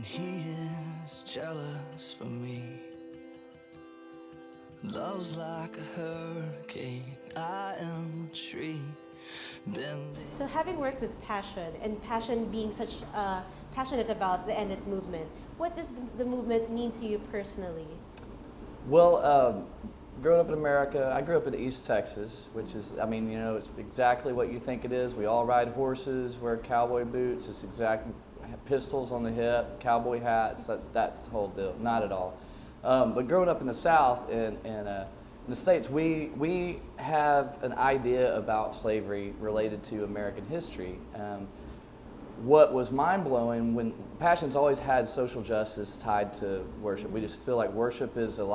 and he is jealous for me. Love's like a hurricane, I am a tree bending. So having worked with Passion, and Passion being such passionate about the End It movement, what does the movement mean to you personally? Well, growing up in America, I grew up in East Texas, which is, I mean, you know, it's exactly what you think it is. We all ride horses, wear cowboy boots, it's exactly pistols on the hip, cowboy hats, that's the whole deal. Not at all. But growing up in the South, in the States, we have an idea about slavery related to American history. What was mind-blowing, when Passion's always had social justice tied to worship. We just feel like worship is a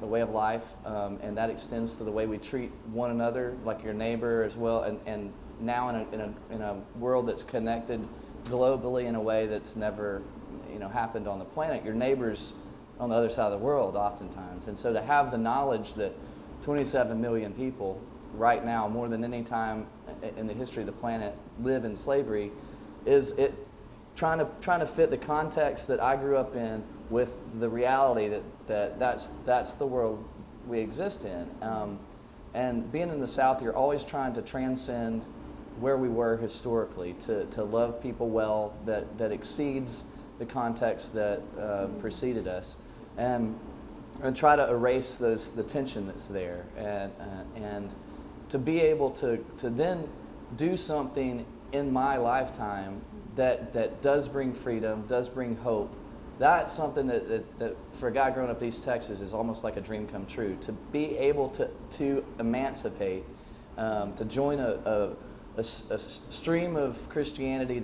way of life, and that extends to the way we treat one another, like your neighbor as well. And now in a world that's connected globally in a way that's never, you know, happened on the planet. Your neighbor's on the other side of the world oftentimes, and so to have the knowledge that 27 million people right now, more than any time in the history of the planet, live in slavery, is it trying to fit the context that I grew up in with the reality that's the world we exist in. And being in the South, you're always trying to transcend where we were historically, to love people well, that exceeds the context that preceded us, and try to erase the tension that's there, and to be able to then do something in my lifetime that does bring freedom, does bring hope. That's something that for a guy growing up in East Texas is almost like a dream come true. To be able to emancipate, to join a stream of Christianity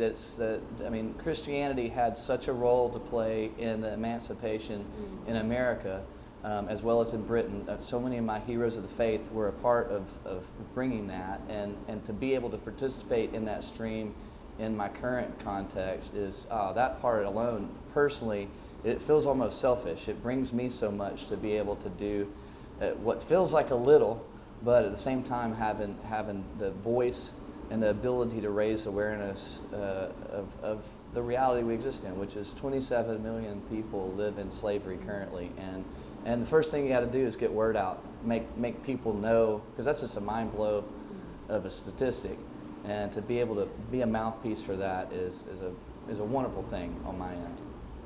Christianity had such a role to play in the emancipation in America, as well as in Britain. So many of my heroes of the faith were a part of bringing that, and to be able to participate in that stream in my current context is, that part alone, personally, it feels almost selfish. It brings me so much to be able to do what feels like a little, but at the same time having the voice and the ability to raise awareness of the reality we exist in, which is 27 million people live in slavery currently. And the first thing you got to do is get word out, make people know, because that's just a mind blow of a statistic. And to be able to be a mouthpiece for that is a wonderful thing on my end.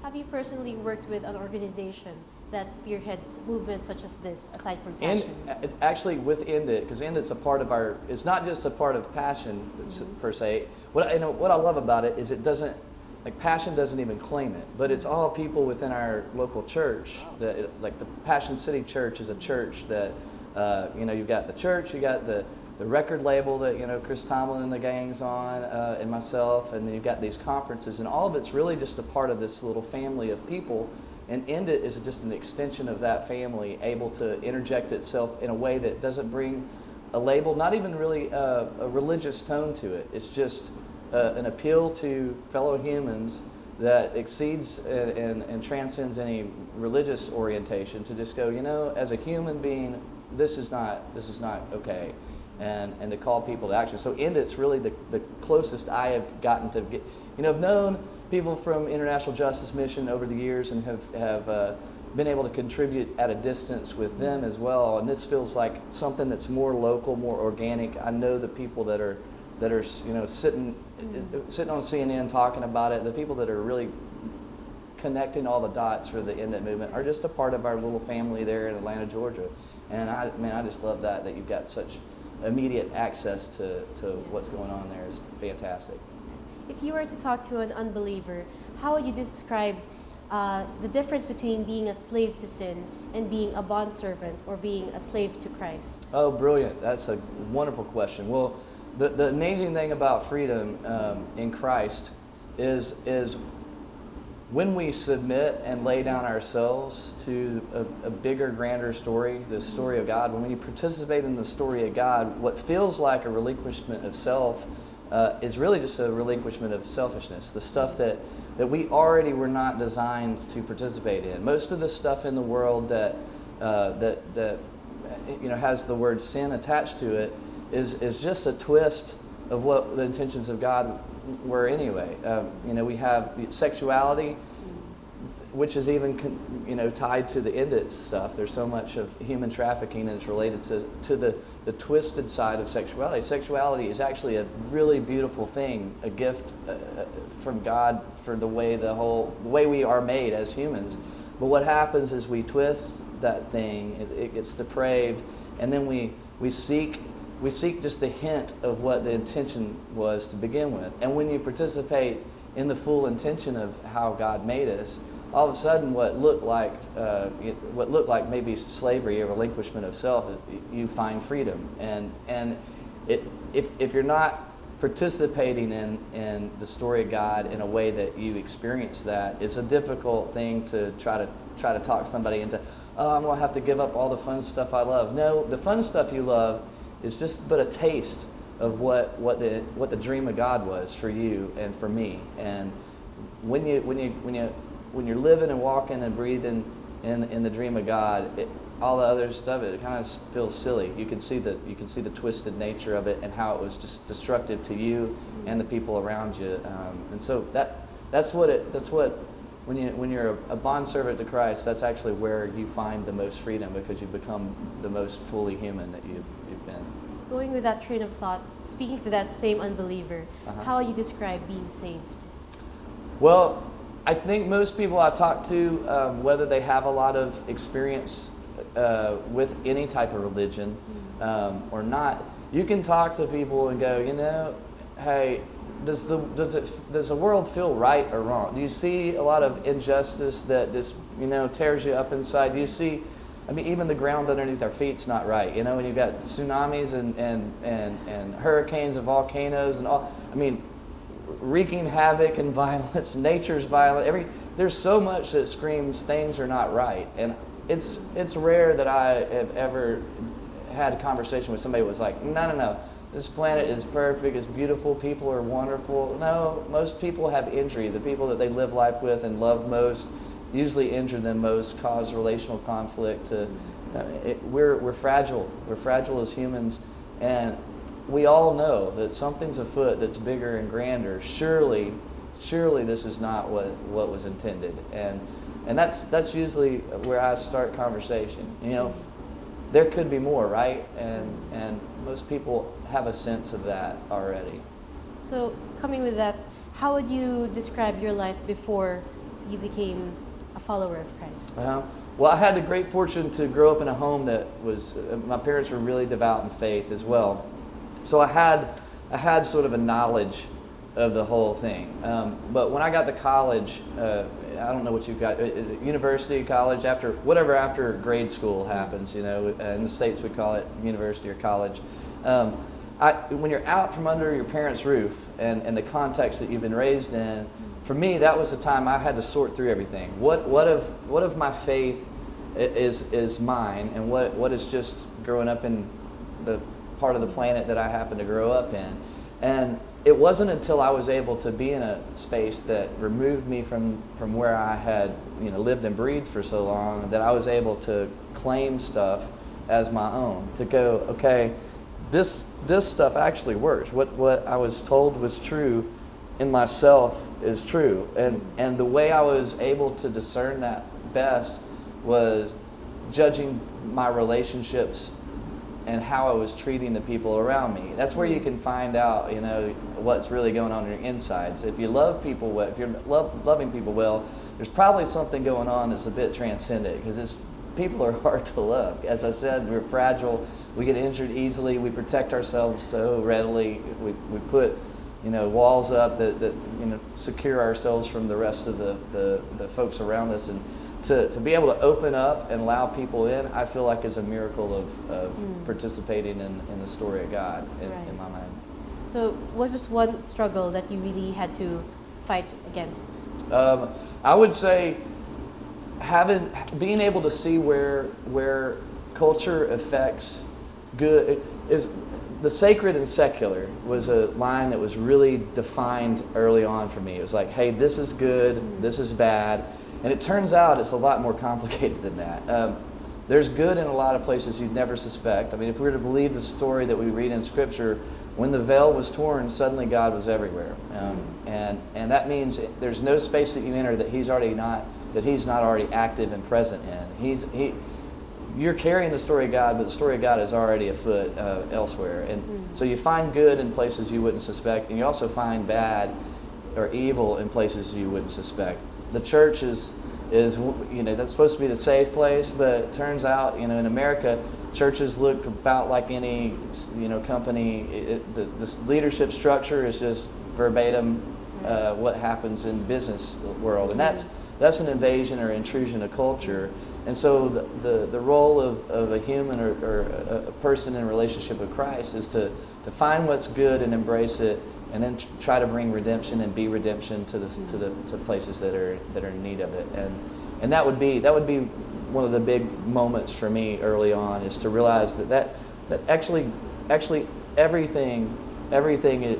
Have you personally worked with an organization that spearheads movements such as this, aside from Passion? And actually with End It, because End It's a part of it's not just a part of Passion per se. What I love about it is it doesn't, like Passion doesn't even claim it, but it's all people within our local church. Like the Passion City Church is a church that, you've got the church, you got the record label that, Chris Tomlin and the gang's on, and myself, and then you've got these conferences, and all of it's really just a part of this little family of people. And End It is just an extension of that family, able to interject itself in a way that doesn't bring a label, not even really a religious tone to it. It's just an appeal to fellow humans that exceeds and transcends any religious orientation, to just go, as a human being, this is not okay, and to call people to action. So End It's really the closest I have gotten to get. I've known people from International Justice Mission over the years and have been able to contribute at a distance with them as well. And this feels like something that's more local, more organic. I know the people that are sitting on CNN talking about it. The people that are really connecting all the dots for the End It movement are just a part of our little family there in Atlanta, Georgia. And I just love that you've got such immediate access to what's going on there. Is fantastic. If you were to talk to an unbeliever, how would you describe the difference between being a slave to sin and being a bondservant or being a slave to Christ? Oh, brilliant. That's a wonderful question. Well, the amazing thing about freedom in Christ is when we submit and lay down ourselves to a bigger, grander story, the story of God, when you participate in the story of God, what feels like a relinquishment of self is really just a relinquishment of selfishness, the stuff that we already were not designed to participate in. Most of the stuff in the world that has the word sin attached to it is just a twist of what the intentions of God were anyway. We have sexuality. which is even tied to the Indit stuff. There's so much of human trafficking that's related to the twisted side of sexuality. Sexuality is actually a really beautiful thing, a gift from God for the way we are made as humans. But what happens is we twist that thing, it gets depraved, and then we seek just a hint of what the intention was to begin with. And when you participate in the full intention of how God made us, all of a sudden what looked like maybe slavery or relinquishment of self, you find freedom. And if you're not participating in the story of God in a way that you experience that, it's a difficult thing to try to talk somebody into, oh, I'm going to have to give up all the fun stuff I love. No, the fun stuff you love is just but a taste of what the dream of God was for you and for me. And when you're living and walking and breathing in the dream of God, all the other stuff, it kind of feels silly. You can see the twisted nature of it and how it was just destructive to you and the people around you. And so that's what when you're a bondservant to Christ, that's actually where you find the most freedom, because you become the most fully human that you've been. Going with that train of thought, speaking to that same unbeliever, how you describe being saved? Well, I think most people I talk to, whether they have a lot of experience with any type of religion or not, you can talk to people and go, hey, does the world feel right or wrong? Do you see a lot of injustice that just tears you up inside? Do you see? I mean, even the ground underneath our feet's not right. When you've got tsunamis and hurricanes and volcanoes and all. I mean, wreaking havoc and violence. Nature's violent. There's so much that screams things are not right. And it's rare that I have ever had a conversation with somebody who was like, no. This planet is perfect. It's beautiful. People are wonderful. No, most people have injury. The people that they live life with and love most usually injure them most, cause relational conflict. We're fragile. We're fragile as humans, and we all know that something's afoot that's bigger and grander. Surely this is not what was intended, and that's usually where I start conversation. There could be more, right? And most people have a sense of that already. So, coming with that, how would you describe your life before you became a follower of Christ? Well, I had the great fortune to grow up in a home that was, my parents were really devout in faith as well. So I had sort of a knowledge of the whole thing. But when I got to college, I don't know what you've got, university, college, after grade school happens, in the States we call it university or college. When you're out from under your parents' roof and the context that you've been raised in, for me, that was the time I had to sort through everything. What of my faith is mine, and what is just growing up in the part of the planet that I happen to grow up in. And it wasn't until I was able to be in a space that removed me from where I had lived and breathed for so long, that I was able to claim stuff as my own, to go, okay, this stuff actually works. What I was told was true in myself is true. And the way I was able to discern that best was judging my relationships and how I was treating the people around me. That's where you can find out, what's really going on in your insides. If you love people well, if you're loving people well, there's probably something going on that's a bit transcendent, because people are hard to love. As I said, we're fragile. We get injured easily. We protect ourselves so readily. We put walls up that secure ourselves from the rest of the folks around us, and to be able to open up and allow people in, I feel like is a miracle of participating in the story of God in my mind. So what was one struggle that you really had to fight against? I would say being able to see where culture affects good is. The sacred and secular was a line that was really defined early on for me. It was like, hey, this is good, this is bad. And it turns out it's a lot more complicated than that. There's good in a lot of places you'd never suspect. I mean, if we were to believe the story that we read in Scripture, when the veil was torn, suddenly God was everywhere. And that means there's no space that you enter that He's already not that he's not already active and present in. You're carrying the story of God, but the story of God is already afoot elsewhere. And so you find good in places you wouldn't suspect, and you also find bad or evil in places you wouldn't suspect. The church is that's supposed to be the safe place, but it turns out, in America, churches look about like any, company. The leadership structure is just verbatim what happens in business world, and that's an invasion or intrusion of culture. And so the role of a human or a person in a relationship with Christ is to find what's good and embrace it, and then try to bring redemption and be redemption to places that are in need of it. And that would be one of the big moments for me early on, is to realize that actually everything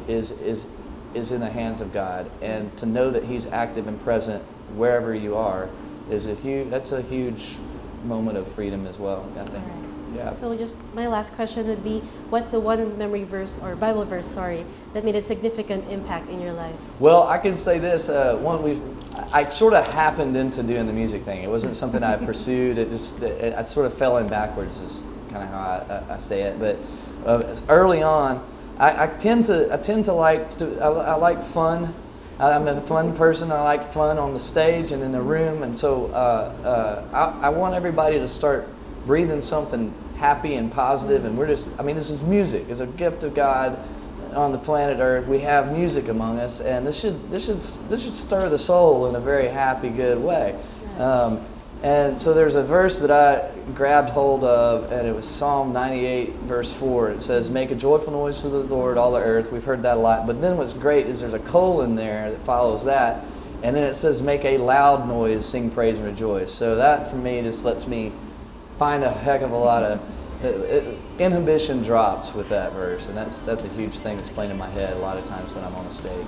is in the hands of God, and to know that He's active and present wherever you are is that's a huge moment of freedom as well, I think. Right. Yeah. So just my last question would be, what's the one memory verse or Bible verse, that made a significant impact in your life? Well, I can say this. I sort of happened into doing the music thing. It wasn't something I pursued. I sort of fell in backwards, is kind of how I say it. But early on, I tend to I like fun. I'm a fun person. I like fun on the stage and in the room, and so I want everybody to start breathing something happy and positive. And this is music. It's a gift of God on the planet Earth. We have music among us, and this should stir the soul in a very happy, good way. And so there's a verse that I grabbed hold of, and it was Psalm 98, verse 4. It says, "Make a joyful noise to the Lord, all the earth." We've heard that a lot. But then what's great is there's a colon there that follows that. And then it says, "Make a loud noise, sing praise and rejoice." So that, for me, just lets me find a heck of a lot of inhibition drops with that verse. And that's a huge thing that's playing in my head a lot of times when I'm on the stage.